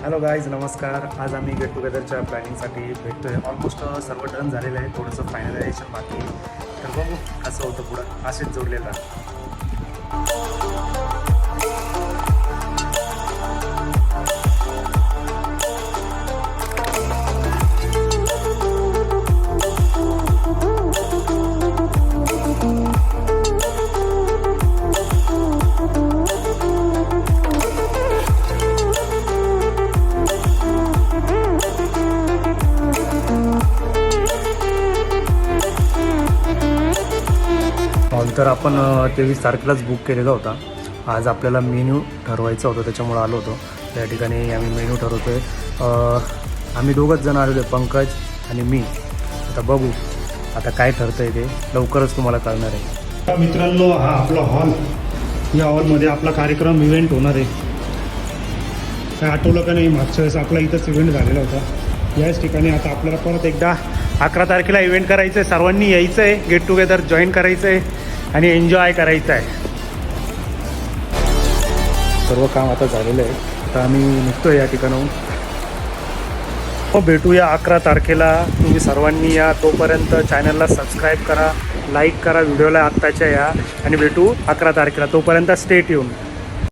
Hello guys, नमस्कार. आज आम्ही गेट टुगेदरच्या प्लॅनिंगसाठी भेटतोय. ऑलमोस्ट सर्व डन झालेलं आहे, थोडंसं फायनलायझेशन बाकी आहे. तर बघू कसं होतं पुढं, असेच जोडलेलं राहा. हॉल तर आपण 23 तारखेलाच बुक केलेला होता. आज आपल्याला मेन्यू ठरवायचा होता, त्याच्यामुळं आलो होतो. त्या ठिकाणी आम्ही मेन्यू ठरवतो आहे. आम्ही दोघंच जण आलेलो आहे, पंकज आणि मी. आता बघू आता काय ठरतं आहे, ते लवकरच तुम्हाला कळणार आहे. मित्रांनो, हा आपला हॉल. या हॉलमध्ये आपला कार्यक्रम इव्हेंट होणार आहे. काय आठवलं का नाही, मागच्या वेळेस आपला इथंच इव्हेंट झालेला होता. याच ठिकाणी आता आपल्याला परत एकदा 11 तारखेला इव्हेंट करायचं आहे. सर्वांनी यायचं आहे, गेट टुगेदर जॉईन करायचं आहे आणि एन्जॉय करायचं आहे. सर्व काम आता झालेलं आहे. आता आम्ही निघतो आहे या ठिकाणाहून. भेटूया 11 तारखेला. तुम्ही सर्वांनी या. तोपर्यंत चॅनलला सबस्क्राईब करा, लाईक करा व्हिडिओला आत्ताच्या या, आणि भेटू 11 तारखेला. तोपर्यंत स्टे ट्यून.